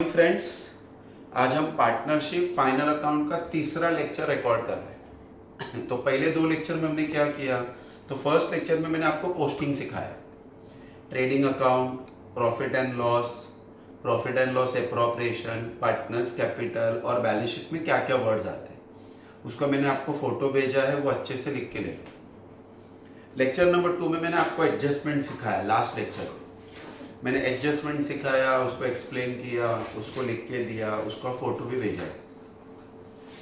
Friends, आज हम partnership final account का तीसरा लेक्चर रिकॉर्ड कर रहे हैं। तो पहले दो लेक्चर में हमने क्या किया, तो फर्स्ट लेक्चर में मैंने आपको पोस्टिंग सिखाया, trading account, profit and loss appropriation, partners capital और बैलेंस शीट में क्या क्या वर्ड्स आते हैं, उसका मैंने आपको फोटो भेजा है, वो अच्छे से लिख के ले। लेक्चर नंबर 2 में मैंने आपको एडजस्टमेंट सिखाया। लास्ट लेक्चर में मैंने एडजस्टमेंट सिखाया, उसको एक्सप्लेन किया, उसको लिख के दिया, उसका फोटो भी भेजा है।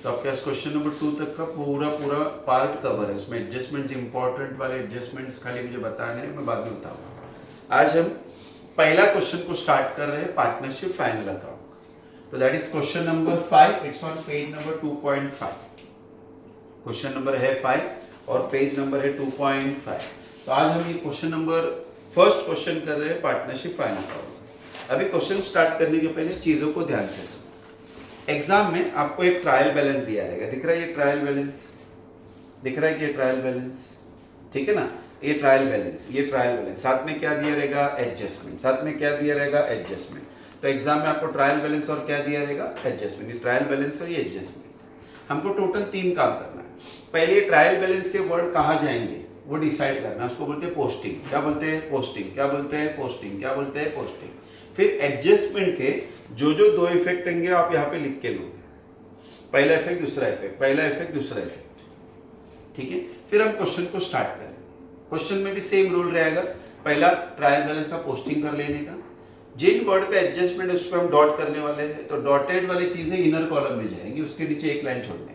तो आपके पास क्वेश्चन नंबर 2 तक का पूरा पार्ट कवर है। उसमें एडजस्टमेंट्स, इंपॉर्टेंट वाले एडजस्टमेंट्स खाली मुझे बताने हैं, मैं बाद में बताऊंगा। आज हम पहला क्वेश्चन को स्टार्ट कर रहे हैं, पार्टनरशिप फाइनल अकाउंट। तो that is question number 5, it's on page number 2.5। Question number है 5 और पेज नंबर है 2.5। तो आज हम ये क्वेश्चन नंबर फर्स्ट क्वेश्चन कर रहे हैं, पार्टनरशिप फाइनल अकाउंट। अभी क्वेश्चन स्टार्ट करने के पहले चीजों को ध्यान से सुनो। एग्जाम में आपको एक ट्रायल बैलेंस दिया रहेगा, दिख रहा है ये ट्रायल बैलेंस, दिख रहा है कि ये ट्रायल बैलेंस, ठीक है ना, ये ट्रायल बैलेंस, ये ट्रायल बैलेंस, साथ में क्या दिया रहेगा, एडजस्टमेंट, साथ में क्या दिया रहेगा, एडजस्टमेंट। तो एग्जाम में आपको ट्रायल बैलेंस और क्या दिया रहेगा, एडजस्टमेंट। ये ट्रायल बैलेंस और ये एडजस्टमेंट। हमको टोटल 3 काम करना है। पहले ट्रायल बैलेंस के वर्ड कहाँ जाएंगे वो डिसाइड करना है, उसको बोलते हैं पोस्टिंग। क्या बोलते हैं, पोस्टिंग। क्या बोलते हैं, पोस्टिंग। क्या बोलते हैं, पोस्टिंग। फिर एडजस्टमेंट के जो जो 2 इफेक्ट होंगे आप यहाँ पे लिख के लोगे, पहला इफेक्ट, दूसरा इफेक्ट, पहला इफेक्ट, दूसरा इफेक्ट, ठीक है। फिर हम क्वेश्चन को स्टार्ट करें। क्वेश्चन में भी सेम रूल रहेगा, पहला ट्रायल बैलेंस का पोस्टिंग कर लेने का, जिन वर्ड पे एडजस्टमेंट है उस पर हम डॉट करने वाले हैं, तो डॉटेड वाली चीजें इनर कॉलम में जाएंगी, उसके नीचे एक लाइन छोड़ने।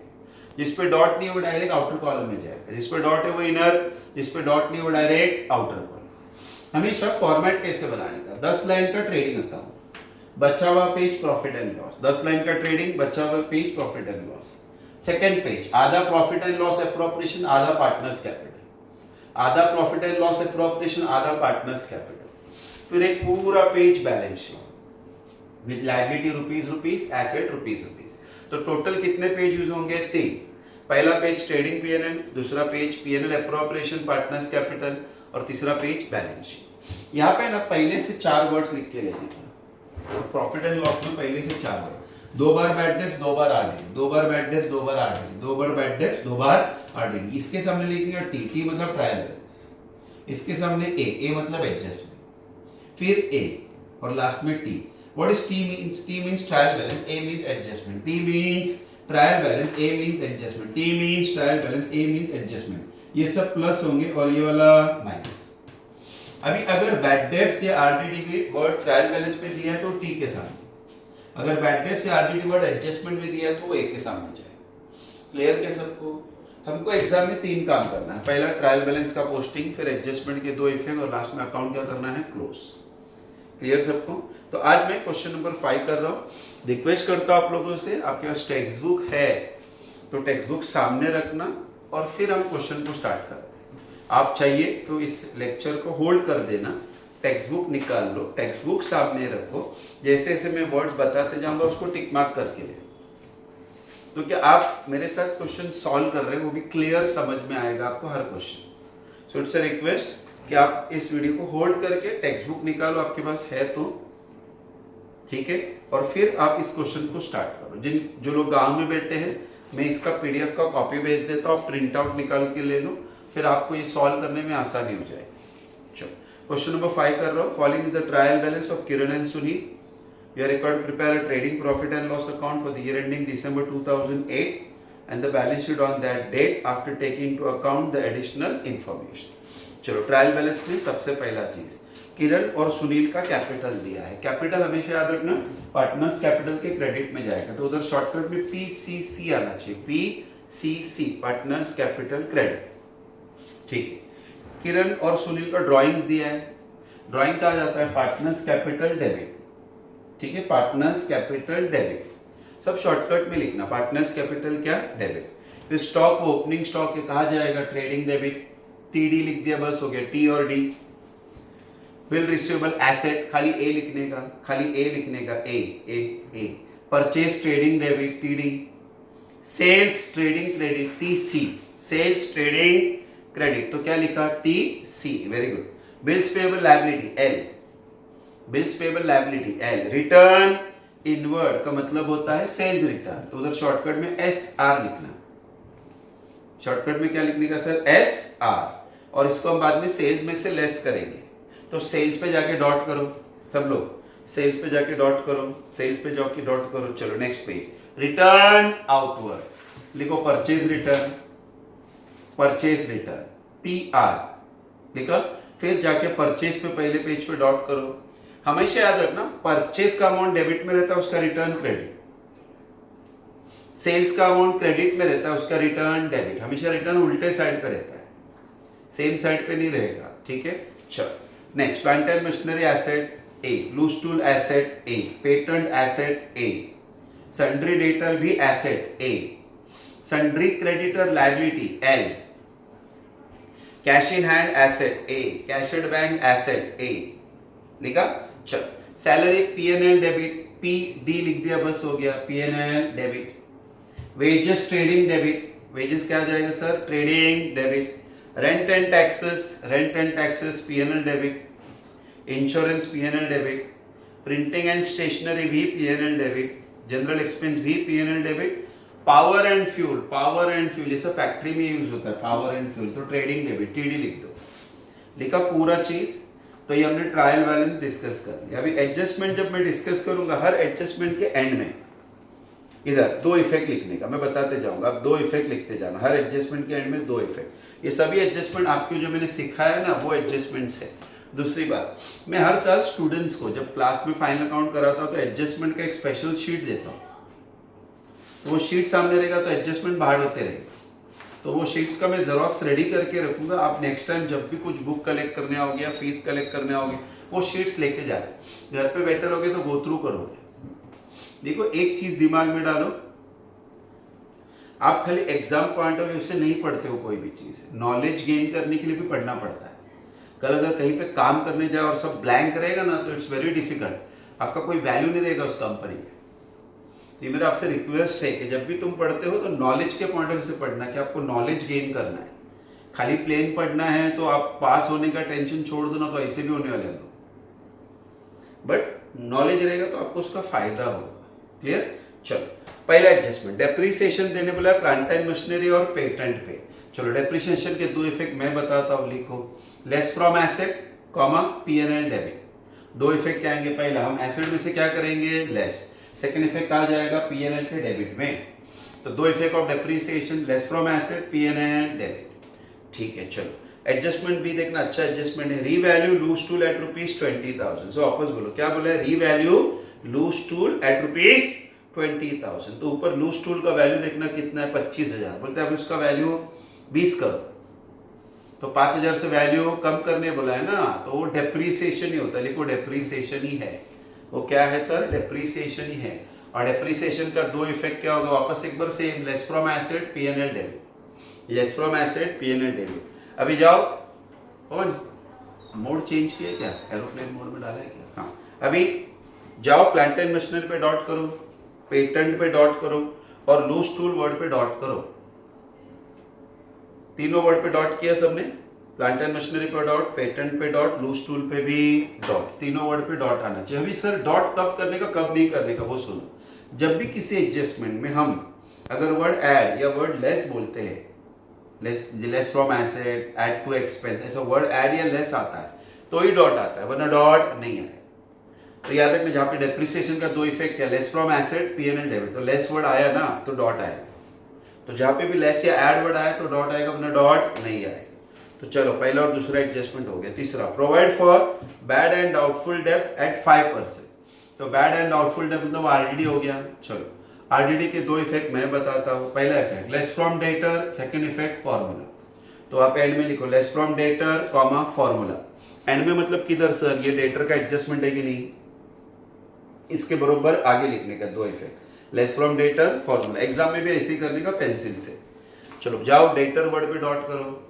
जिस पे डॉट नहीं है वो डायरेक्ट आउटर कॉलम में जाएगा, जिस पे डॉट है वो इनर, जिस पे डॉट नहीं है वो डायरेक्ट आउटर कॉलम। हमेशा फॉर्मेट कैसे बनाने का, 10 लाइन का ट्रेडिंग अकाउंट, बचा हुआ page profit and loss, 10 line का ट्रेडिंग, बचा हुआ page profit and loss. Second page आधा प्रॉफिट एंड लॉस एप्रोप्रिएशन, आधा पार्टनर्स कैपिटल, आधा प्रॉफिट एंड लॉस एप्रोप्रिएशन, आधा पार्टनर्स कैपिटल। फिर एक पूरा page balance sheet with liability rupees, asset rupees. तो टोटल कितने पेज यूज होंगे, 3। पहला पेज ट्रेडिंग पीएनएल, दूसरा page PNL appropriation partners capital और तीसरा पेज बैलेंस शीट। यहाँ पे ना पहले से 4 वर्ड्स लिख के लेने का। तो प्रॉफिट एंड लॉस में पहले से 4 वर्ड, 2 बार बैड डेट्स, 2 बार आरडी, 2 बार बैड डेट्स, 2 बार आरडी, 2 बार बैड डेट्स, 2 बार आरडी। इसके सामने लिखेंगे टी मतलब ट्रायल बैलेंस, इसके सामने ए मतलब एडजस्टमेंट, फिर ए और लास्ट में T. What is T means? T means trial balance, A means adjustment. T means trial balance, A means adjustment. T means trial balance, A means adjustment. ये सब plus होंगे और ये वाला माइनस। अभी अगर बैड डेप्स या आरडीडी वर्ड ट्रायल बैलेंस पे दिया है तो T के सामने, अगर बैड डेप्स या आरडीडी वर्ड एडजस्टमेंट में दिया है तो वो A के सामने जाएगा। क्लियर क्या सबको? हमको एग्जाम में 3 काम करना है, पहला ट्रायल बैलेंस का पोस्टिंग, फिर एडजस्टमेंट के 2 इफेक्ट और लास्ट में अकाउंट क्या करना है, क्लोज। क्लियर सबको? तो आज मैं क्वेश्चन नंबर 5 कर रहा हूँ। रिक्वेस्ट करता हूँ आप लोगों से, आपके पास टेक्स्ट बुक है तो टेक्स्ट बुक सामने रखना और फिर हम क्वेश्चन को स्टार्ट करते हैं। आप चाहिए तो इस लेक्चर को होल्ड कर देना, टेक्स्ट बुक निकाल लो, टेक्स्ट बुक सामने रखो, जैसे जैसे मैं वर्ड्स बताते जाऊंगा उसको टिक मार्क करके ले। तो क्या आप मेरे साथ क्वेश्चन सॉल्व कर रहे हैं, वो भी क्लियर समझ में आएगा आपको हर question. So it's a request कि आप इस वीडियो को होल्ड करके टेक्स्ट बुक निकालो, आपके पास है तो ठीक है, और फिर आप इस क्वेश्चन को स्टार्ट करो। जो लोग गांव में बैठे हैं, मैं इसका पीडीएफ का कॉपी भेज देता हूँ, प्रिंट आउट निकाल के ले लो, फिर आपको ये सॉल्व करने में आसानी हो जाएगी। चलो क्वेश्चन नंबर 5 कर रहा हूँ। Following is the trial balance of Kiran and Sunil. You are required to prepare a trading profit and loss account for the year ending December 2008 and the balance sheet on that date after taking into account the additional information. चलो trial balance में सबसे पहला चीज, किरण और सुनील का capital दिया है। Capital हमेशा याद रखना पार्टनर्स कैपिटल के क्रेडिट में जाएगा, तो उधर शॉर्टकट में पीसीसी आना चाहिए, पीसीसी पार्टनर्स कैपिटल क्रेडिट, ठीक है। किरण और सुनील का ड्राइंग्स दिया है, ड्राइंग कहा जाता है पार्टनर्स कैपिटल डेबिट, ठीक है, पार्टनर्स कैपिटल डेबिट, सब शॉर्टकट में लिखना, पार्टनर्स कैपिटल क्या, डेबिट। फिर स्टॉक ओपनिंग स्टॉक के कहा जाएगा ट्रेडिंग डेबिट, टीडी लिख दिया बस हो गया, टी और डी। बिल रिसीवेबल एसेट, खाली ए लिखने का, खाली ए लिखने का, A. Purchase trading debit, TD. Sales trading credit, TC, sales trading credit, तो क्या लिखा, TC, very good. Bills payable liability, L, bills payable liability, L. Return inward का मतलब होता है सेल्स रिटर्न, तो उधर शॉर्टकट में एस आर लिखना। शॉर्टकट में क्या लिखने का सर, एस आर, और इसको हम बाद में सेल्स में से लेस करेंगे। तो सेल्स पे जाके डॉट करो सब लोग, सेल्स पे जाके डॉट करो, सेल्स पे जाके डॉट करो। चलो नेक्स्ट पेज, रिटर्न आउटवर्ड लिखो, purchase return, purchase return P R लिखा। फिर जाके परचेज पे पहले पेज पे डॉट करो। हमेशा याद रखना, परचेज का अमाउंट डेबिट में रहता है, उसका रिटर्न क्रेडिट। सेल्स का अमाउंट क्रेडिट में रहता है, उसका रिटर्न डेबिट। हमेशा रिटर्न उल्टे साइड पे रहता है, सेम साइड पे नहीं रहेगा, ठीक है। चलो next, plant and machinery asset A, loose tool asset A, patent asset A, sundry debtor भी asset A, sundry creditor liability L, cash in hand asset A, cash at bank asset A लिखा। चल salary P N L debit, P D लिख दिया, बस हो गया, P N L debit. Wages trading debit, wages क्या आ जाएगा sir, trading debit. Rent and taxes, rent and taxes P N L debit. Insurance P N L debit. Printing and stationery भी P N L debit. General expense भी P N L debit. Power and fuel, power and fuel ये सब factory में use होता है, power and fuel, तो trading debit T D लिख दो। लिखा पूरा चीज। तो ये हमने ट्रायल बैलेंस डिस्कस कर लिया। अभी एडजस्टमेंट जब मैं डिस्कस करूंगा, हर एडजस्टमेंट के एंड में इधर दो इफेक्ट लिखने का मैं बताते जाऊंगा, आप दो इफेक्ट लिखते जाना, हर एडजस्टमेंट के एंड में दो इफेक्ट। ये सभी एडजस्टमेंट आपको जो मैंने सिखाया है ना, वो एडजस्टमेंट्स है। दूसरी बात, मैं हर साल स्टूडेंट्स को जब क्लास में फाइनल अकाउंट कराता हूँ तो एडजस्टमेंट का एक स्पेशल शीट देता हूँ। तो वो शीट सामने रहेगा तो एडजस्टमेंट बाहर होते रहेगा। तो वो शीट्स का मैं जेरोक्स रेडी करके रखूंगा। आप नेक्स्ट टाइम जब भी कुछ बुक कलेक्ट करने आओगे या फीस कलेक्ट करने आओगे, वो शीट्स लेके जाए। घर पे बेटर होगे तो गो थ्रू करोगे। देखो एक चीज दिमाग में डालो, आप खाली एग्जाम पॉइंट ऑफ व्यू से नहीं पढ़ते हो कोई भी चीज, नॉलेज गेन करने के लिए भी पढ़ना पड़ता है। कल अगर कहीं पे काम करने जाए और सब ब्लैंक रहेगा ना, तो इट्स वेरी डिफिकल्ट, आपका कोई वैल्यू नहीं रहेगा उस कंपनी में। ये मेरा आपसे रिक्वेस्ट है कि जब भी तुम पढ़ते हो तो नॉलेज के पॉइंट ऑफ व्यू से पढ़ना, कि आपको नॉलेज गेन करना है। खाली प्लेन पढ़ना है तो आप पास होने का टेंशन छोड़ दो ना, तो ऐसे भी होने वाले हैं। बट नॉलेज रहेगा तो आपको उसका फायदा होगा। क्लियर। चलो पहला एडजस्टमेंट, डेप्रिसिएशन देने बोला प्लांट एंड मशीनरी और पेटेंट पे। चलो डेप्रिसिएशन के दो इफेक्ट मैं बताता हूँ, लिखो, less from asset comma P N L debit. दो इफेक्ट क्या आएंगे, पहला हम एसेट में से क्या करेंगे, लेस। सेकेंड इफेक्ट आ जाएगा पी एन एल के डेबिट में। तो दो effect of depreciation, less from asset, P N L debit. ठीक है। चलो एडजस्टमेंट भी देखना, अच्छा एडजस्टमेंट है, रीवैल्यू लूज टूल एट ₹20,000। सो वापस बोलो, क्या बोला है, रीवैल्यू लूज टूल एट ₹20,000। तो ऊपर लूज टूल का वैल्यू देखना कितना है, 25,000। बोलते हैं अब उसका वैल्यू 20 करो, तो 5,000 से वैल्यू कम करने बोला है ना, तो वो डेप्रिसिएशन ही होता है। लिखो डेप्रिसिएशन ही है, वो क्या है सर, डेप्रिसिएशन ही है। और डेप्रिसिएशन का दो इफेक्ट क्या होगा, वापस एक बार same, less from asset P N L debit, less from asset P N L debit. अभी जाओ, कौन मोड चेंज किया क्या, एरोप्लेन मोड में डाला है क्या, हाँ। अभी जाओ प्लांट एंड मशीनरी पे डॉट करो, पेटेंट पे डॉट करो और लूज टूल वर्ड पे डॉट करो। तीनों वर्ड पे डॉट किया सबने, प्लांट एंड मशीनरी पे डॉट, पेटेंट पे डॉट, लूज टूल पे भी डॉट, तीनों वर्ड पे डॉट आना चाहिए। अभी सर डॉट कब करने का कब नहीं करने का वो सुनो। जब भी किसी एडजस्टमेंट में हम अगर वर्ड ऐड या वर्ड लेस बोलते हैं, less from asset, add to expense, ऐसा वर्ड ऐड या लेस आता है तो ही डॉट आता है, वरना डॉट नहीं है। तो याद रखना, जहाँ पे डेप्रिसिएशन का दो इफेक्ट है, less from asset P N L debit, तो लेस वर्ड आया ना तो डॉट आएगा। तो जहाँ पे भी लेस या ऐड वर्ड आया तो डॉट आएगा, वरना डॉट नहीं आएगा। तो चलो पहला और दूसरा एडजस्टमेंट हो गया। तीसरा, provide for bad and doubtful डेब्ट एट 5%। तो बैड एंड डाउटफुल डेब्ट मतलब आरडीडी हो गया। चलो आरडीडी के दो इफेक्ट मैं बताता हूँ। पहला effect less from debtor, second effect formula. तो आप एंड में लिखो less from debtor comma formula. And में मतलब किधर सर, ये डेटर का एडजस्टमेंट है कि नहीं, इसके बरोबर आगे लिखने का दो effect, less from debtor formula. Exam में भी ऐसे ही करने का पेंसिल से। चलो जाओ डेटर वर्ड पे डॉट करो।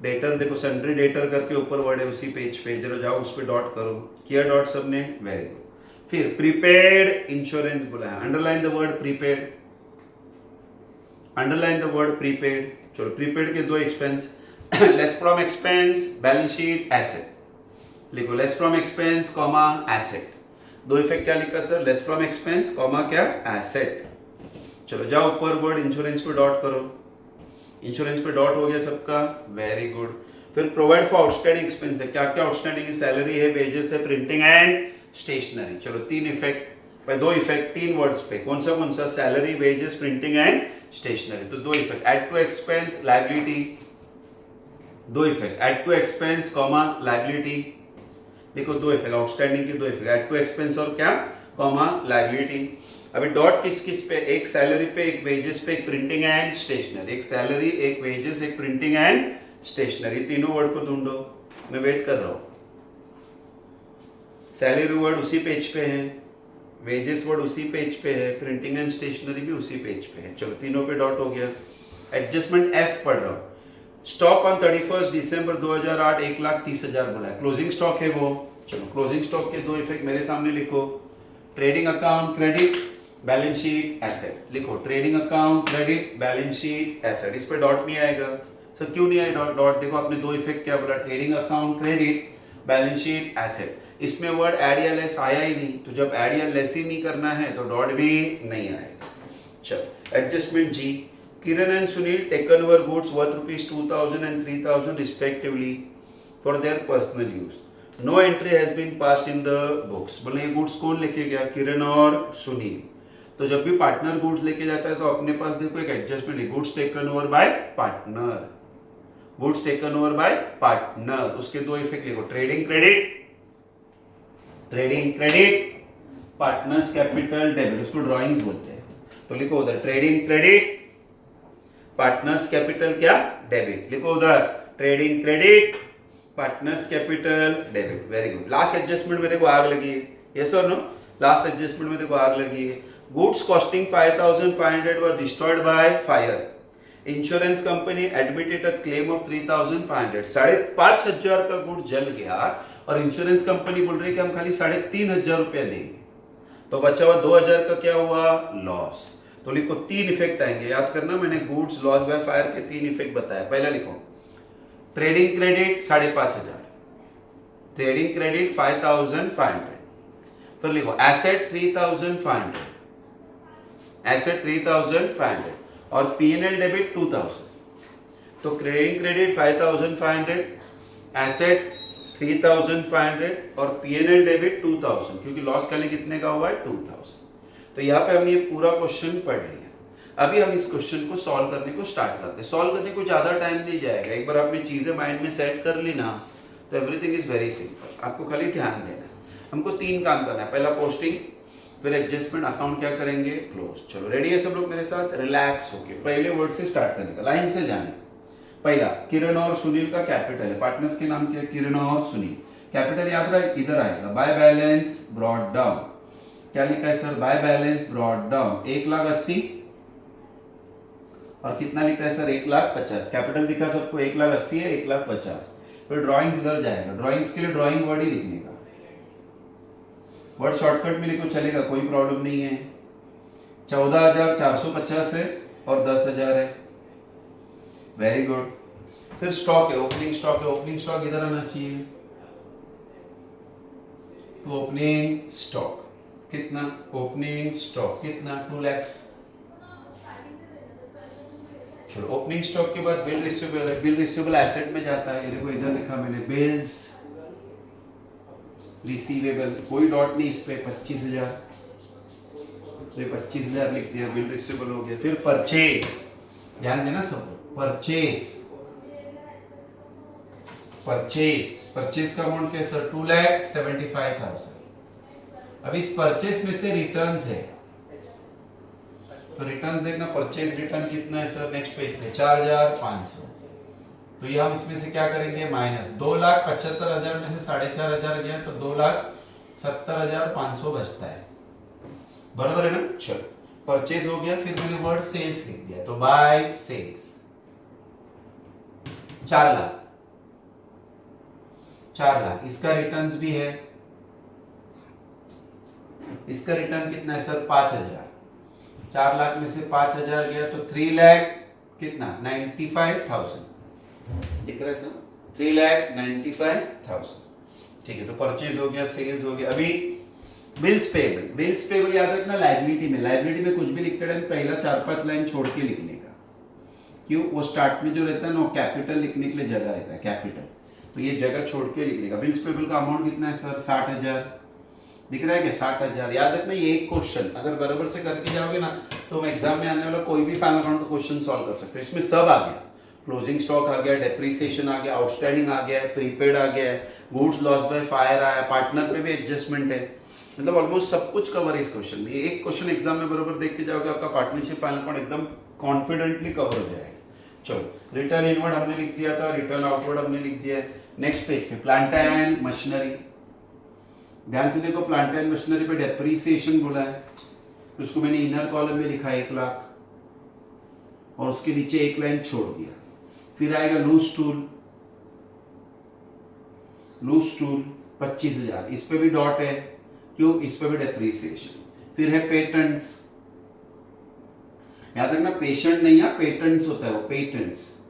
डेटर देखो सन्ड्री डेटर करके ऊपर वर्ड है उसी पेज पे, जरा जाओ उस पे डॉट करो। किया डॉट सबने, वेरी गुड। फिर प्रीपेड इंश्योरेंस बोला है, underline the word prepaid, underline the word prepaid. चलो प्रीपेड के दो expense, less from expense balance sheet asset, लिखो less from expense comma asset. दो इफेक्ट क्या लिखा sir, less from expense comma क्या, एसेट। चलो जाओ ऊपर वर्ड इंश्योरेंस पे डॉट करो, इंश्योरेंस पे डॉट हो गया सबका, वेरी गुड। फिर प्रोवाइड फॉर आउटस्टैंडिंग एक्सपेंस है, क्या क्या आउटस्टैंडिंग है, सैलरी है, वेजेस है, प्रिंटिंग एंड स्टेशनरी। चलो तीन इफेक्ट, दो इफेक्ट तीन वर्ड्स पे, कौन सा, salary, wages, printing and stationery. तो दो effect, add to expense, liability, दो effect, add to expense comma liability, देखो दो इफेक्ट, आउटस्टैंडिंग के दो इफेक्ट, एड टू एक्सपेंस और क्या, कॉमा लायबिलिटी। अभी डॉट किस किस पे, एक सैलरी पे, एक वेजेस पे, एक प्रिंटिंग एंड स्टेशनरी, एक सैलरी, एक वेजेस, एक प्रिंटिंग एंड स्टेशनरी, तीनों वर्ड को ढूंढो, मैं वेट कर रहा हूं। सैलरी वर्ड उसी पेज पे है, वेजेस वर्ड उसी पेज पे है, प्रिंटिंग एंड स्टेशनरी भी उसी पेज पे है। चलो तीनों पे डॉट हो गया। एडजस्टमेंट एफ पढ़ रहा हूं। स्टॉक ऑन 31 दिसंबर 2008 1,30,000 बोला है, क्लोजिंग स्टॉक है वो। चलो क्लोजिंग स्टॉक के दो इफेक्ट मेरे सामने लिखो, trading account credit, balance sheet asset, लिखो trading account credit, balance sheet asset. इस पे डॉट नहीं आएगा सर, क्यों नहीं आएगा डॉट, देखो आपने दो इफेक्ट क्या बोला, trading account credit, balance sheet asset, इसमें वर्ड एड या लेस आया ही नहीं, तो जब एड या लेस ही नहीं करना है तो डॉट भी नहीं आएगा। चलो adjustment G, Kiran and Sunil taken over goods worth ₹2,000 and 3,000 respectively for their personal use. No entry has been passed in the books. बोले ये गुड्स कौन लेके गया, किरण और सुनील। तो जब भी पार्टनर गुड्स लेके जाता है तो अपने पास देखो एक एडजस्टमेंट है, goods taken over by partner, goods taken over by partner. उसके दो इफेक्ट लिखो, trading credit, trading credit, partners capital debit, उसको ड्राइंग्स बोलते हैं। तो लिखो उधर ट्रेडिंग क्रेडिट, पार्टनर्स कैपिटल क्या, डेबिट, लिखो उधर trading credit, partners capital debit, very good. Last adjustment में देखो आग लगी है, यस और नो, लास्ट एडजस्टमेंट में देखो आग लगी है। Goods costing 5,500 were destroyed by fire, insurance company admitted a claim of 3,500, 5,500 का गुड जल गया और इंश्योरेंस कंपनी बोल रही है कि हम खाली 3,500 रुपया देंगे, तो बचा हुआ 2,000 का क्या हुआ, लॉस। तो लिखो तीन इफेक्ट आएंगे, याद करना मैंने गुड्स लॉस बाय फायर के तीन इफेक्ट बताया। पहला लिखो ट्रेडिंग क्रेडिट 5,500, ट्रेडिंग क्रेडिट 5,500, फिर लिखो एसेट 3,500, एसेट 3,500 और पीएनएल डेबिट 2,000। तो ट्रेडिंग क्रेडिट 5,500, एसेट 3,500 और पीएनएल डेबिट 2,000, क्योंकि लॉस खाली कितने का हुआ है, 2,000। तो यहाँ पे हमने ये पूरा क्वेश्चन पढ़ लिया। अभी हम इस क्वेश्चन को सॉल्व करने को स्टार्ट करते हैं। सॉल्व करने को ज्यादा टाइम नहीं जाएगा, एक बार आपने चीजें माइंड में सेट कर ली ना तो एवरीथिंग इज वेरी सिंपल। आपको खाली ध्यान देना, हमको तीन काम करना है, पहला पोस्टिंग, फिर एडजस्टमेंट, अकाउंट क्या करेंगे, क्लोज। चलो रेडी है सब लोग मेरे साथ, रिलैक्स होके पहले वर्ड से स्टार्ट करने का, लाइन से जाने। पहला किरण और सुनील का कैपिटल है, पार्टनर्स के नाम क्या है, किरण और सुनील। कैपिटल याद रहा इधर आएगा, बाय बैलेंस ब्रॉट डाउन, क्या लिखा है sir, by balance brought down 1,80,000 और कितना लिखा है सर, 1,50,000। कैपिटल दिखा सबको, 1,80,000 है, 1,50,000। फिर ड्राइंग्स इधर जाएगा, ड्राइंग्स के लिए ड्राइंग वर्ड ही लिखने का, वर्ड शॉर्टकट में लिखो चलेगा, कोई प्रॉब्लम नहीं है। 14,450 है और 10,000 है, वेरी गुड। फिर स्टॉक है, ओपनिंग स्टॉक है, ओपनिंग स्टॉक इधर आना चाहिए, तो ओपनिंग स्टॉक कितना, ओपनिंग स्टॉक कितना, 2 लाख। चलो ओपनिंग स्टॉक के बाद बिल रिसीवेबल है, बिल रिसीवेबल एसेट में जाता है, ये देखो इधर लिखा मैंने, बिल्स रिसीवेबल, कोई डॉट नहीं इस पे, 25,000, तो ये 25,000 लिख दिया, बिल रिसीवेबल हो गया। फिर परचेज, ध्यान देना सब, परचेज, परचेज, परचेज का अमाउंट क्या है सर, 2,75,000। अब इस परचेज में से रिटर्न्स है, तो रिटर्न्स देखना, परचेज रिटर्न कितना है सर, नेक्स्ट पेज पे 4,500। तो ये हम इसमें से क्या करेंगे, माइनस 2,75,000 में से 4,500 गया तो 2,70,500 बचता है, बराबर है ना। चलो परचेज हो गया, फिर मैंने वर्ड सेल्स लिख दिया, तो बाय सेल्स 4 लाख, 4 लाख। इसका रिटर्न्स भी है, इसका रिटर्न कितना है सर, 5,000। 4 लाख में से 5,000 गया तो 3 लाख कितना, 95,000 दिख रहा है सर, 3,95,000। ठीक है, तो परचेज हो गया, सेल्स हो गया। अभी बिल्स पेबल याद रखना लाइबिलिटी में कुछ भी लिखते रहना, पहला 4-5 लाइन छोड़ के लिखने का। क्यों? वो स्टार्ट में जो रहता है ना, वो कैपिटल लिखने के लिए जगह रहता है, कैपिटल, तो ये जगह छोड़ के लिखने का। बिल्स पेबल का अमाउंट कितना है सर? 60,000 दिख रहा है क्या? 60,000। याद रखना ये एक क्वेश्चन अगर बराबर से करके जाओगे ना, तो एग्जाम में आने वाला कोई भी फाइनल अकाउंट का क्वेश्चन सॉल्व कर सकते हो। इसमें सब आ गया, क्लोजिंग स्टॉक आ गया, डेप्रिसिएशन आ गया, आउटस्टैंडिंग आ गया, प्रीपेड आ गया, गुड्स लॉस बाय फायर आया, पार्टनर पे भी एडजस्टमेंट है, मतलब ऑलमोस्ट सब कुछ कवर है इस क्वेश्चन में। ये एक क्वेश्चन एग्जाम में बराबर देख के जाओगे, आपका पार्टनरशिप फाइनल अकाउंट एकदम कॉन्फिडेंटली कवर हो जाएगा। चलो, रिटर्न इनवर्ड हमने लिख दिया था, रिटर्न आउटवर्ड हमने लिख दिया है। नेक्स्ट पेज पे प्लांट एंड मशीनरी, ध्यान से देखो, प्लांट एंड मशीनरी पे डेप्रिसिएशन बोला है, तो उसको मैंने इनर कॉलम में लिखा 1 लाख और उसके नीचे एक लाइन छोड़ दिया। फिर आएगा लूज टूल 25,000, इस पे भी डॉट है, क्यों? इस पे भी डेप्रिसिएशन। फिर है पेटेंट्स, याद रखना पेशेंट नहीं है, पेटेंट्स होता है वो, पेटेंट्स,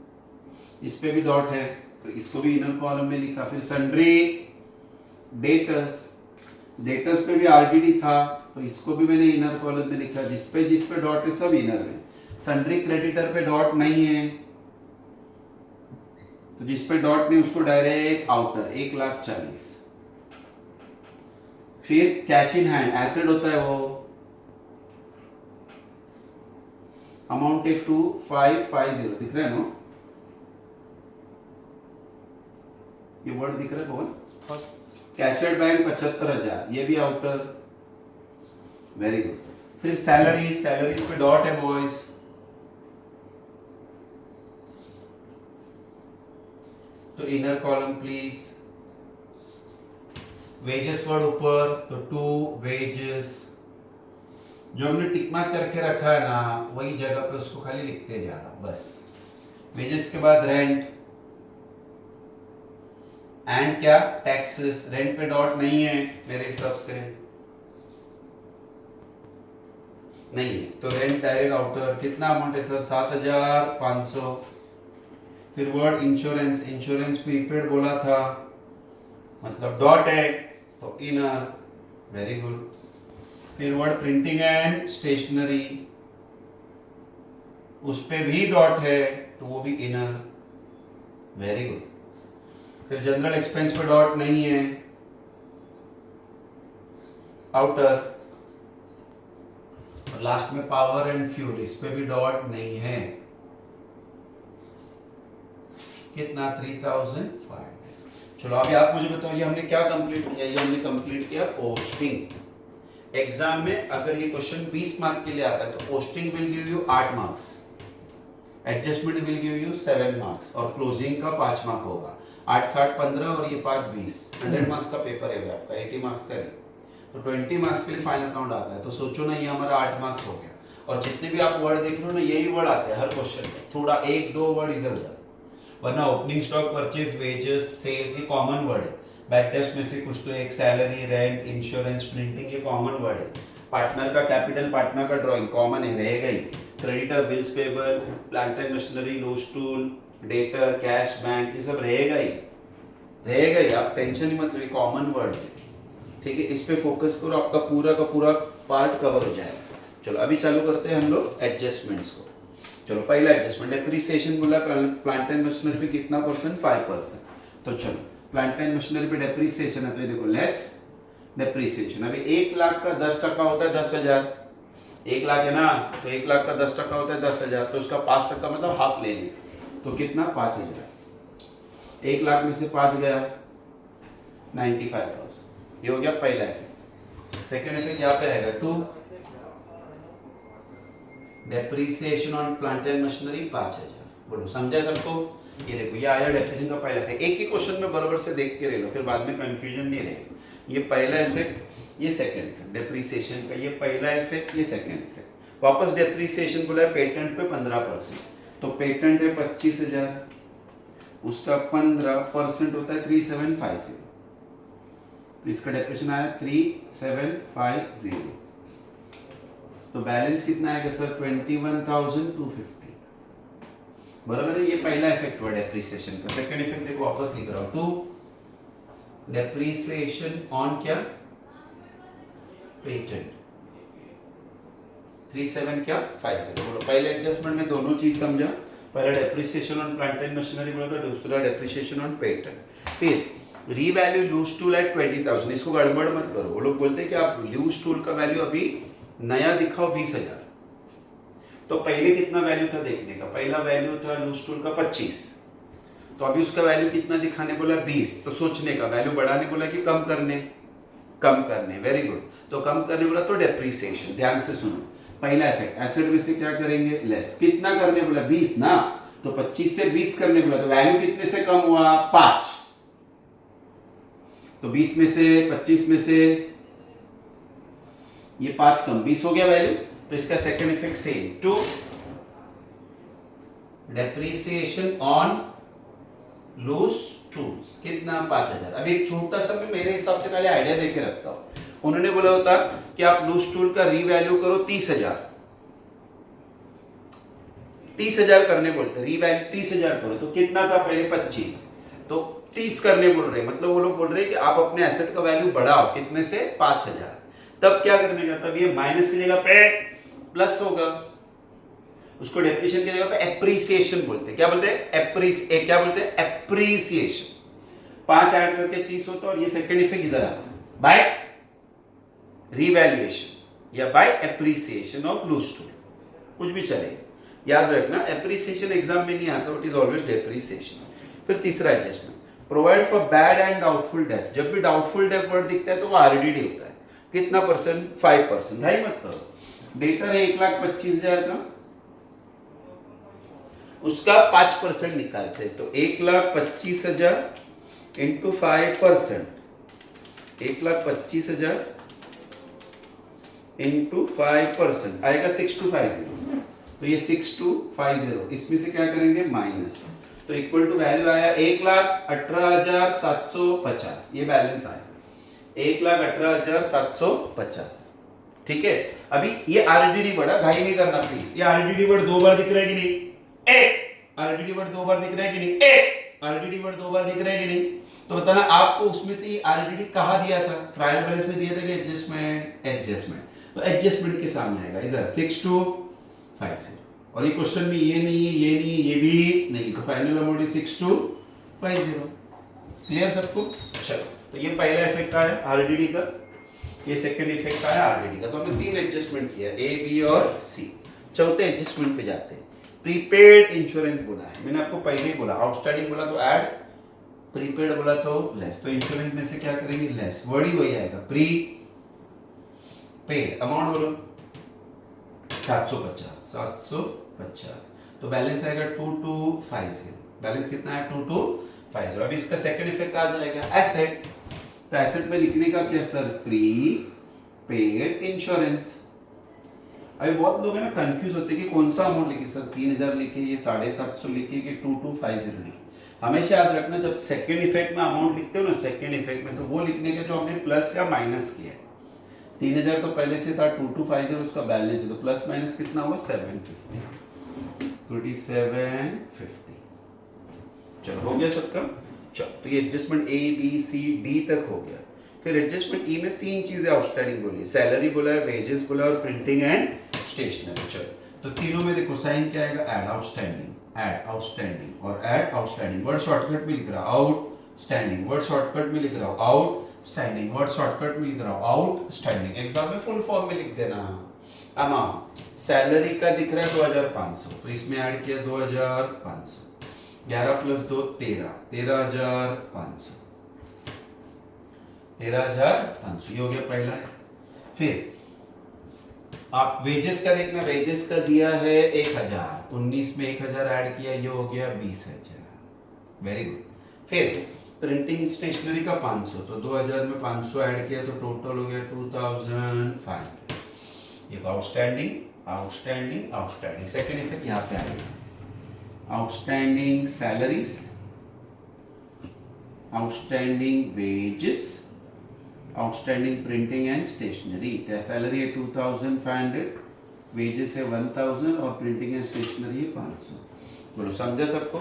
इस पे भी डॉट है, तो इसको भी इनर कॉलम में लिखा। फिर सन्ड्री डेटर्स पे भी आरडीडी था, तो इसको भी मैंने इनर कॉलम में लिखा। जिस पे डॉट है सब इनर में। सन्ड्री क्रेडिटर पे डॉट नहीं है, तो जिस पे डॉट नहीं उसको डायरेक्ट आउटर 1,40,000। फिर कैश इन हैंड एसेट होता है वो, अमाउंट है 2550, दिख रहा है ना ये वर्ड दिख रहा है बहुत। कैशेड बैंक 75,000, ये भी आउटर, वेरी गुड। फिर सैलरीज पे डॉट है बॉयज, तो inner column please. Wages word ऊपर, तो 2 वेजेस, जो हमने टिक मार्क करके रखा है ना वही जगह पे उसको खाली लिखते जाना बस। वेजेस के बाद रेंट एंड क्या? टैक्सेस। रेंट पे डॉट नहीं है मेरे हिसाब से, नहीं है, तो रेंट डायरेक्ट आउटर। कितना अमाउंट है सर? 7,500। फिर वर्ड इंश्योरेंस प्रीपेड बोला था, मतलब डॉट है, तो इनर, वेरी गुड। फिर वर्ड प्रिंटिंग एंड स्टेशनरी, उस पे भी डॉट है, तो वो भी इनर, वेरी गुड। फिर जनरल एक्सपेंस पे डॉट नहीं है, आउटर। और लास्ट में पावर एंड फ्यूल, इस पे भी डॉट नहीं है। कितना? 3,500। चलो अभी आप मुझे बताओ, ये हमने क्या कंप्लीट किया? ये हमने कंप्लीट किया पोस्टिंग। एग्जाम में अगर ये क्वेश्चन 20 मार्क के लिए आता है तो posting will give you 8 marks, adjustment will give you 7 marks और क्लोजिंग का 5 मार्क होगा। 8 7 15 और ये 5 20, 100 मार्क्स का पेपर है आपका, 80 मार्क्स का नहीं, तो 20 मार्क्स के लिए फाइनल अकाउंट आता है। तो सोचो ना, ये हमारा 8 मार्क्स हो गया। और जितने भी आप वर्ड देख रहे हो ना, यही वर्ड आते हैं हर क्वेश्चन में, थोड़ा 1-2 वर्ड इधर उधर, वरना opening stock, purchase, wages, sales ये कॉमन वर्ड है। बैक डेप्ट में से कुछ तो एक सैलरी, रेंट, इंश्योरेंस, प्रिंटिंग, ये कॉमन वर्ड है। पार्टनर का कैपिटल, पार्टनर का ड्राइंग कॉमन है, रहेगा ही। Creditor, bills payable, plant and machinery, loose tool, debtor, cash bank, ये सब रहेगा ही, आप टेंशन ही मत लो, कॉमन वर्ड्स है, ठीक है। इस पे फोकस करो, आपका पूरा का पूरा पार्ट कवर हो जाएगा। चलो अभी चालू करते हैं हम लोग एडजस्टमेंट्स को। चलो पहला एडजस्टमेंट, डेप्रिसिएशन बोला प्लांट एंड मशीनरी पे कितना परसेंट? 5%। तो चलो प्लांट एंड मशीनरी पे डेप्रिसिएशन है, तो ये देखो लेस डेप्रिसिएशन। अभी 1 लाख का 10% होता है 10,000, 1 लाख है ना, तो 1 लाख का 10% होता है 10,000, तो उसका 5% मतलब हाफ ले लें, तो कितना? 5,000। 1 लाख में से 5 गया, 95,000। ये हो गया पहला इफेक्ट। सेकेंड इफेक्ट यहाँ पे रहेगा 2, depreciation on plant and machinery 5,000। बोलो समझा सबको? ये देखो ये आया डेप्रिसिएशन का पहला इफेक्ट। एक ही क्वेश्चन में बराबर से देख के रह लो, फिर बाद में कंफ्यूजन नहीं रहेगा। ये पहला इफेक्ट, ये सेकंड इफेक्ट डेप्रिसिएशन का, ये पहला इफेक्ट, ये सेकंड इफेक्ट। वापस डेप्रिसिएशन बोला है पेटेंट पे 15%, तो पेटेंट है 25,000, उसका 15% होता है 3,750, तो इसका डेप्रिसिएशन आया 3,750। तो बैलेंस कितना आएगा सर? 21,250, बराबर है। ये पहला इफेक्ट हुआ डेप्रिसिएशन का। सेकंड इफेक्ट देखो वापस लिख रहा हूं, 2 डेप्रिसिएशन ऑन क्या? पेटेंट 37 क्या 50। बोलो पहले एडजस्टमेंट में दोनों चीज समझा, पहला depreciation on plant and machinery बोला था, दूसरा डेप्रिसिएशन ऑन पेटेंट। फिर रीवैल्यू लूज टूल एट 20,000, इसको गड़बड़ मत करो। वो लोग बोलते हैं कि आप लूज टूल का वैल्यू अभी नया दिखाओ 20,000, तो पहले कितना वैल्यू था देखने का, पहला वैल्यू था लूज टूल का 25, तो अभी उसका वैल्यू कितना दिखाने बोला 20, तो सोचने का वैल्यू बढ़ाने बोला कि कम करने, कम करने, वेरी गुड। तो कम करने बोला तो डेप्रिसिएशन, ध्यान से सुनो, पहला इफेक्ट एसेट में से क्या करेंगे लेस, कितना करने बोला 20 ना, तो 25 से 20 करने बोला, तो वैल्यू कितने से कम हुआ 5, तो 20 में से 25 में से ये 5 कम 20 हो गया वैल्यू, तो इसका second effect same to depreciation on loose tools, कितना 5,000। अभी एक छोटा सा मैं मेरे हिसाब से पहले आइडिया देके रखता हूं, उन्होंने बोला होता कि आप लूज टूल का रीवैल्यू करो 30,000, 30,000 करने बोलते, रीवैल्यू 30,000 करो, तो कितना था पहले 25, तो 30 करने बोल रहे, मतलब वो लोग बोल रहे हैं कि आप अपने एसेट का वैल्यू बढ़ाओ कितने से 5,000, तब क्या करने का, तब ये माइनस की जगह पे प्लस होगा, उसको डेप्रिसिएशन की जगह पे एप्रिसिएशन बोलते हैं, क्या बोलते हैं क्या बोलते हैं एप्रिसिएशन, 5 ऐड करके 30 होता, और ये सेकंड इफेक्ट इधर आता बाय रीवैल्यूएशन या by appreciation of loose tool, कुछ भी चले, याद रखना एप्रिसिएशन एग्जाम में नहीं आता, इट इज ऑलवेज डेप्रिसिएशन। फिर तीसरा adjustment, provide for bad and doubtful डेब्ट, जब भी डाउटफुल डेब्ट वर्ड दिखता है तो वो आरडीडी होता है, कितना परसेंट 5%, ढाई मत करो, डेटर है 1,25,000 का, उसका 5% निकालते हैं, तो 1,25,000 इंटू 5%, 1,25,000 इंटू 5% आएगा 6250, तो ये 6250, इसमें से क्या करेंगे माइनस, तो इक्वल टू वैल्यू आया 1,18,750, ये बैलेंस आया 1,18,750, ठीक है। अभी ये आरडीडी बढ़ा, घाई नहीं करना प्लीज, ये आरडीडी वर्ड 2 बार दिख रहा है कि नहीं, आरडीडी वर्ड 2 बार दिख रहा है कि नहीं, आरडीडी वर्ड 2 बार दिख रहा है कि नहीं, तो बताना आपको उसमें से ये आरडीडी कहां दिया था, ट्रायल बैलेंस में दिया था कि एडजस्टमेंट, एडजस्टमेंट, तो एडजस्टमेंट के सामने आएगा इधर 6250, और ये क्वेश्चन में ये नहीं है, ये नहीं है, ये भी नहीं, तो फाइनल अमाउंट इज 6250, क्लियर सबको। चलो, तो ये पहला इफेक्ट आया आरडीडी का, ये सेकंड इफेक्ट आया आरडीडी का, तो हमने 3 एडजस्टमेंट किया, ए बी और सी। चौथे एडजस्टमेंट पे जाते हैं, प्रीपेड इंश्योरेंस बोला है, मैंने आपको पहले ही बोला, आउटस्टैंडिंग बोला तो ऐड, प्रीपेड बोला तो लेस, तो इंश्योरेंस में से क्या करेंगे लेस, वर्ड ही वही आएगा, प्री पेड, अमाउंट बोलो 750, तो बैलेंस आएगा 2250, बैलेंस कितना है 2250। अभी इसका सेकंड इफेक्ट आ जाएगा एसेट, तो एसेट में लिखने का क्या सर, प्री पेड इंश्योरेंस। अभी बहुत लोग है ना कंफ्यूज होते हैं कि कौन सा अमाउंट लिखे सर, 3,000 लिखे, ये 750 लिखे कि 2250 लिखे। हमेशा याद रखना जब सेकंड इफेक्ट में अमाउंट लिखते हो ना, सेकंड इफेक्ट में, तो वो लिखने के जो हमने प्लस या माइनस किया है, 3,000 तो पहले से था, 2250 उसका बैलेंस है, तो प्लस माइनस कितना हुआ 750, 2750। चलो हो गया सबका। चलो, तो ये adjustment A B C D तक हो गया। फिर एडजस्टमेंट ई में 3 चीजें आउटस्टैंडिंग बोली, सैलरी बोला है, वेजेस बोला और प्रिंटिंग एंड स्टेशनरी। चलो, तो तीनों में देखो साइन क्या आएगा, ऐड आउटस्टैंडिंग और ऐड आउटस्टैंडिंग, वर्ड शॉर्टकट में लिख रहा हूं आउटस्टैंडिंग, वर्ड शॉर्टकट में लिख रहा हूं आउटस्टैंडिंग, वर्ड शॉर्टकट में लिख रहा हूं आउटस्टैंडिंग। एग्जाम में फुल फॉर्म में लिख देना। अमाउंट सैलरी का दिख रहा है 2,500, तो इसमें ऐड किया 2,500, 11 + 2 13, 13,500, 13,500, ये हो गया पहला। फिर आप वेजेस का देखना, वेजेस का दिया है 1,000, 19 में 1,000 ऐड किया, ये हो गया 20,000, वेरी गुड। फिर प्रिंटिंग स्टेशनरी का 500, तो 2,000 में 500 ऐड किया, तो टोटल हो गया 2,500। ये आउटस्टैंडिंग। सेकंड इफेक्ट यहाँ पे आएगा, outstanding salaries, outstanding wages, outstanding printing and stationery. Salary है 2,500, वेजेस है 1,000 और प्रिंटिंग एंड स्टेशनरी है 500। बोलो समझा सबको?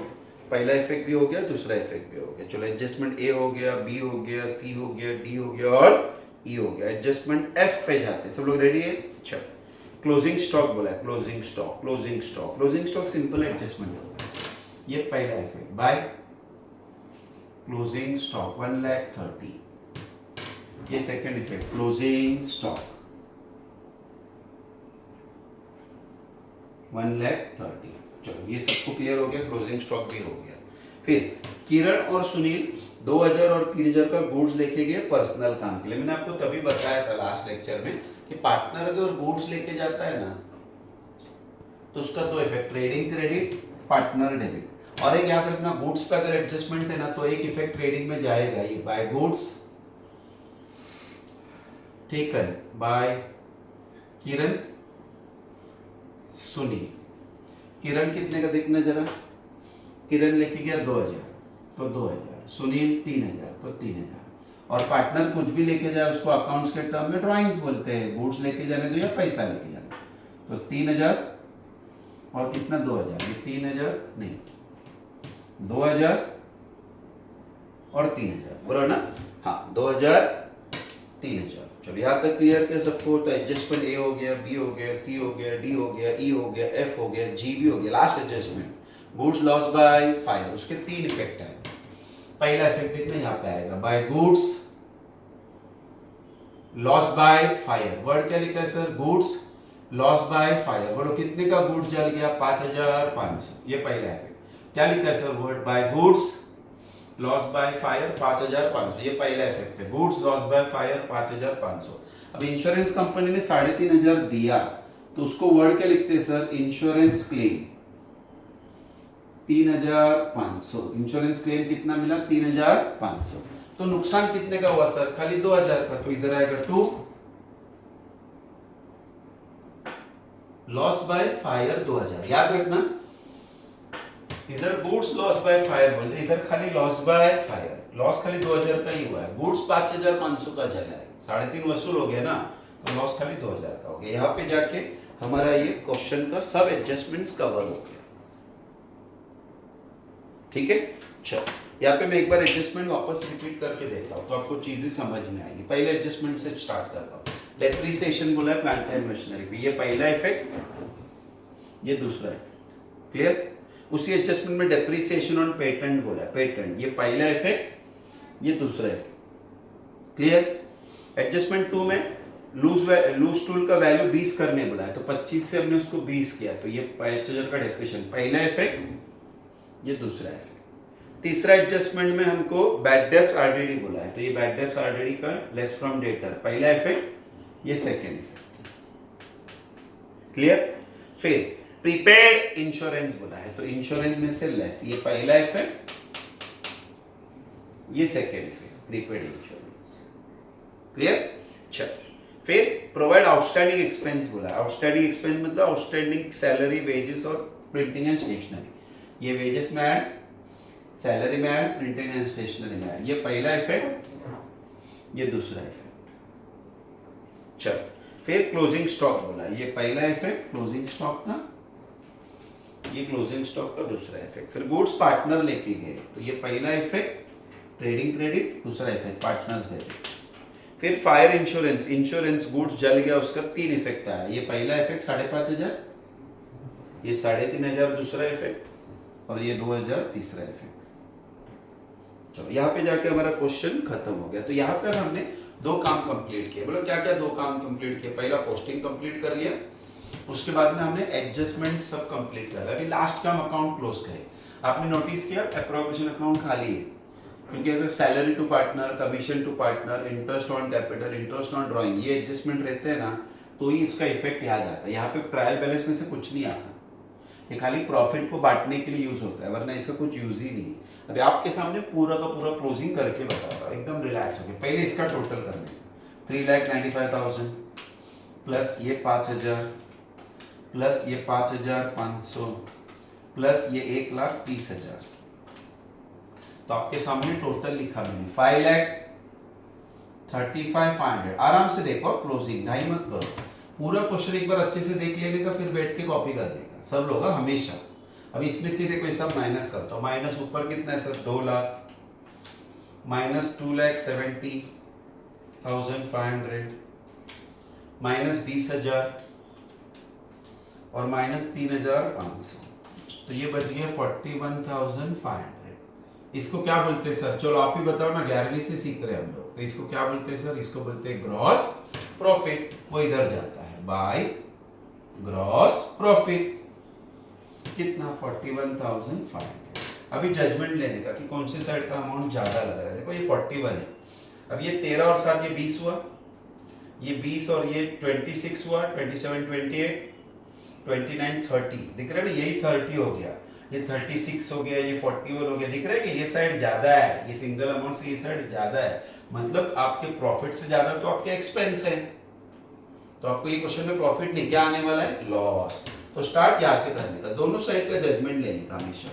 पहला इफेक्ट भी हो गया, दूसरा इफेक्ट भी हो गया। चलो एडजस्टमेंट ए हो गया, बी हो गया, सी हो गया, डी हो गया और ई हो गया, एडजस्टमेंट एफ पे जाते हैं। सब लोग रेडी है? चलो क्लोजिंग स्टॉक बोला है, closing stock, closing stock, closing stock simple adjustment होता है। ये पहला इफेक्ट बाय क्लोजिंग स्टॉक 1,30,000। ये सेकंड इफेक्ट क्लोजिंग स्टॉक 1,30,000। चलो ये सबको क्लियर हो गया, क्लोजिंग स्टॉक भी हो गया। फिर किरण और सुनील 2,000 और 3,000 का गुड्स लेके गए पर्सनल काम के लिए। मैंने आपको तभी बताया था लास्ट लेक्चर में कि पार्टनर अगर गुड्स लेके जाता है ना तो उसका दो effect, trading credit, partner debit. और एक याद रखना, गुड्स पे अगर एडजस्टमेंट है ना तो एक इफेक्ट ट्रेडिंग में जाएगा, ये बाय गुड्स, ठीक है, बाय किरण सुनील। किरण कितने का देखना जरा, किरण लेके गया 2,000 तो 2,000, सुनील 3,000 तो 3,000। और पार्टनर कुछ भी लेके जाए उसको अकाउंट्स के टर्म में ड्राइंग्स बोलते हैं, गुड्स लेके जाने दो या पैसा लेके जाने, तो 3,000 और कितना 2,000, ये 3,000 नहीं 2,000 और 3,000, बोलो ना, हाँ 2,000 3,000। चलो यहाँ तक क्लियर कर सबको? तो एडजस्टमेंट ए हो गया, बी हो गया, सी हो गया, डी हो गया, ई हो गया, एफ हो गया, जी भी हो गया। Last adjustment goods loss by fire, उसके 3 इफेक्ट है। पहला इफेक्ट देखना यहाँ पे आएगा, by goods loss by fire. Word क्या लिखा है sir? Goods loss by fire. बोलो कितने का गुड्स जल गया? 5,500। ये पहला इफेक्ट। क्या लिखा है sir? Word by goods loss by fire 5,500। ये पहला इफेक्ट है, गुड्स लॉस बाय फायर 5,500। अब इंश्योरेंस कंपनी ने 3,500 दिया तो उसको वर्ड क्या लिखते हैं sir? Insurance claim 3,500। Insurance claim कितना मिला? 3,500। तो नुकसान कितने का हुआ सर? खाली 2,000 का, तो इधर आएगा 2 लॉस बाय फायर 2,000। याद रखना, इधर गुड्स लॉस बाय फायर बोलते, इधर खाली लॉस बाय फायर। लॉस खाली 2,000 का ही हुआ है, गुड्स 5,500 का जला है, 3.5 वसूल हो गया ना, तो लॉस खाली 2,000 का हो गया। यहाँ पे जाके हमारा ये क्वेश्चन का सब एडजस्टमेंट्स कवर हो गया। ठीक है, चलो यहाँ पे मैं एक बार एडजस्टमेंट वापस रिपीट करके देता हूँ तो आपको चीजें समझ में आएगी। पहले एडजस्टमेंट से स्टार्ट करता हूँ। डेप्रिसिएशन बोला है प्लांट एंड मशीनरी, ये पहला इफेक्ट, ये दूसरा इफेक्ट। क्लियर? उसी एडजस्टमेंट में डेप्रिसिएशन ऑन पेटेंट बोला है, पेटेंट, ये पहला इफेक्ट, ये दूसरा इफेक्ट। क्लियर? एडजस्टमेंट 2 में लूज टूल का वैल्यू 20 करने बोला है, तो 25 से हमने उसको 20 किया, तो ये 5,000 का डेप्रिसिएशन, पहला इफेक्ट, ये दूसरा इफेक्ट। तीसरा एडजस्टमेंट में हमको बैड डेब्ट्स आरडीडी बोला है, तो ये बैड डेब्ट्स आरडीडी का लेस फ्रॉम डेटर, पहला इफेक्ट, ये सेकेंड इफेक्ट। क्लियर? फिर प्रीपेड इंश्योरेंस बोला है, तो इंश्योरेंस में से लेस, ये पहला इफेक्ट, ये second effect, prepaid insurance. Clear? चलो फिर प्रोवाइड आउटस्टैंडिंग एक्सपेंस बोला है। आउटस्टैंडिंग एक्सपेंस मतलब आउटस्टैंडिंग सैलरी, वेजेस और प्रिंटिंग एंड स्टेशनरी। ये वेजेस में ऐड, सैलरी में ऐड, प्रिंटिंग एंड स्टेशनरी में ऐड। ये पहला इफेक्ट, ये दूसरा इफेक्ट। चलो फिर क्लोजिंग स्टॉक बोला है, ये पहला इफेक्ट क्लोजिंग स्टॉक का, ये क्लोजिंग स्टॉक का दूसरा इफेक्ट। फिर गुड्स पार्टनर लेके गए, तो ये पहला इफेक्ट ट्रेडिंग क्रेडिट, दूसरा इफेक्ट पार्टनर्स डेबिट। फिर फायर इंश्योरेंस, इंश्योरेंस गुड्स जल गया, उसका 3 इफेक्ट आया। ये पहला इफेक्ट 5,500, ये 3,500 दूसरा इफेक्ट, और ये 2,000 तीसरा इफेक्ट। चलो यहाँ पे जाके हमारा क्वेश्चन खत्म हो गया। तो यहाँ तक हमने 2 काम कंप्लीट किए। बोलो क्या क्या 2 काम कंप्लीट किए? पहला पोस्टिंग कंप्लीट कर लिया, उसके बाद में हमने एडजस्टमेंट सब कंप्लीट कर लिया। अभी लास्ट काम अकाउंट क्लोज करें। आपने नोटिस किया एप्रोप्रिएशन अकाउंट खाली है, क्योंकि अगर salary to partner, commission to partner, interest on capital, interest on drawing, ये एडजस्टमेंट रहते हैं ना, तो ही इसका इफेक्ट यहाँ जाता है। यहाँ पे ट्रायल बैलेंस में से कुछ नहीं आता, ये खाली प्रॉफिट को बांटने के लिए यूज होता है, वरना इसका कुछ यूज ही नहीं। अभी आपके सामने पूरा का पूरा क्लोजिंग करके बता रहा हूँ, एकदम रिलैक्स होके। पहले इसका टोटल करने 3,95,000 प्लस ये 5,000 प्लस ये 5,500 प्लस ये 1,30,000, तो आपके सामने टोटल लिखा मैंने 5,35,500। आराम से देखो, क्लोजिंग ढाई मत करो, पूरा क्वेश्चन एक बार अच्छे से देख लेने का, फिर बैठ के कॉपी करने का, सब लोग हमेशा। अभी इसमें सीधे कोई सब माइनस करता हूँ। माइनस ऊपर कितना है सर? 2 लाख, माइनस 2,70,000, 1500 माइनस 20,000 और माइनस 3,500, तो ये बच गया 41,500। इसको क्या बोलते हैं सर? चलो आप ही बताओ ना, 11वीं से सीख रहे हैं हम लोग, तो इसको क्या बोलते हैं सर? इसको बोलते हैं ग्रॉस प्रॉफिट। वो इधर जाता है बाय ग्रॉस प्रॉफिट। कितना? 41,500। अभी जजमेंट लेने का कि कौन सी साइड का अमाउंट ज्यादा लग रहा है। देखो ये 41 है, अब ये 13 और 7 ये 20 हुआ, ये 20 और ये 26 हुआ, 27 28 29 30, दिख रहा है ना? यही 30 हो गया, ये 36 हो गया, ये 41 हो गया। दिख रहा है कि ये साइड ज्यादा है, ये सिंगल अमाउंट से ये साइड ज्यादा है, मतलब आपके प्रॉफिट से ज्यादा तो आपके एक्सपेंस है। तो आपको ये क्वेश्चन में प्रॉफिट नहीं, क्या आने वाला है? लॉस। तो स्टार्ट यहां से करने का, दोनों साइड का जजमेंट लेने का हमेशा।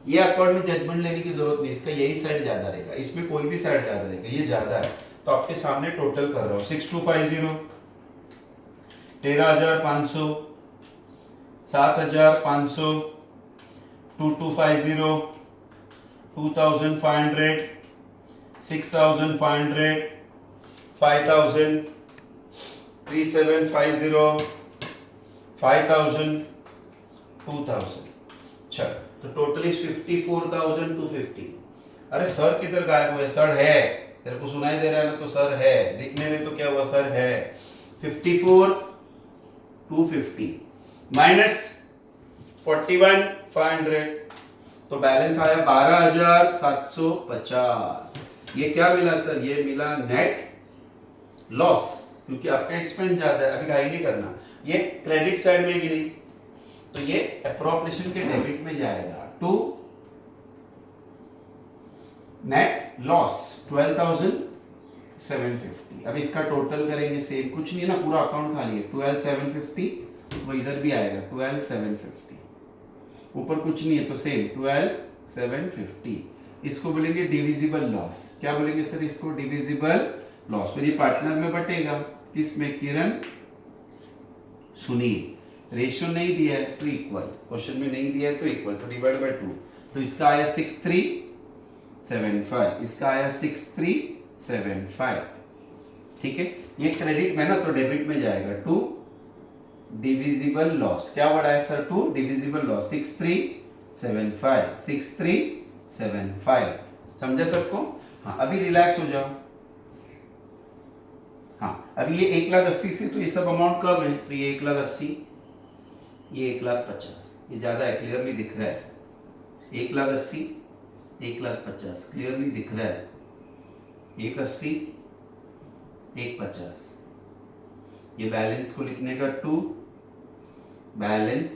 ये अकॉर्ड में जजमेंट लेने की जरूरत नहीं, इसका यही साइड ज्यादा रहेगा, इसमें कोई भी साइड ज्यादा रहेगा, ये ज्यादा है। तो आपके सामने टोटल कर रहा हूं, 6250 13,500 7,500 2250 2,500 6,500 5,000 3,750 5,000 2,000। चल, तो टोटल इज 54,250। अरे सर किधर गायब हुए? सर है, तेरे को सुनाई दे रहा है ना? तो सर है, दिखने में तो क्या हुआ? सर है। 54,250 माइनस 41,500, तो बैलेंस आया 12,750। ये क्या मिला सर? ये मिला नेट लॉस, क्योंकि आपका एक्सपेंस ज्यादा है। अभी गाइड नहीं करना, ये क्रेडिट साइड में गिरी, तो ये एप्रोप्रिएशन के डेबिट में जाएगा टू नेट लॉस 12,750। अब इसका टोटल करेंगे, सेम कुछ नहीं है ना, पूरा अकाउंट खाली है। 12,750 वो इधर भी आएगा 12,750, ऊपर कुछ नहीं है तो सेम 12,750। इसको बोलेंगे डिविजिबल लॉस। क्या बोलेंगे सर? इसको डिविजिबल लॉस। फिर ये पार्टनर में बटेगा, किसमें? किरण सुनील। रेशियो नहीं दिया है तो इक्वल, क्वेश्चन में नहीं दिया है तो इक्वल, तो डिवाइड बाय 2। तो इसका आया 6375, इसका आया 6375। ठीक है, ये क्रेडिट में ना तो डेबिट में जाएगा टू डिविजिबल लॉस। क्या वर्ड आया सर? To divisible loss 6375 6375। समझा सबको? हाँ, अभी रिलैक्स हो जाओ। हाँ, अभी ये 1,80,000 से तो ये सब अमाउंट कम है, तो ये 1,80,000, ये 1,50,000, ये ज्यादा है, क्लियरली दिख रहा है। 1,80,000 1,50,000 क्लियरली दिख रहा है। 1,80,000 1,50,000। ये बैलेंस को लिखने का टू बैलेंस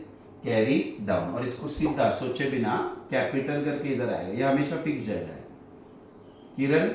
कैरी डाउन, और इसको सीधा सोचे बिना कैपिटल करके इधर आएगा, ये हमेशा फिक्स जाएगा। किरण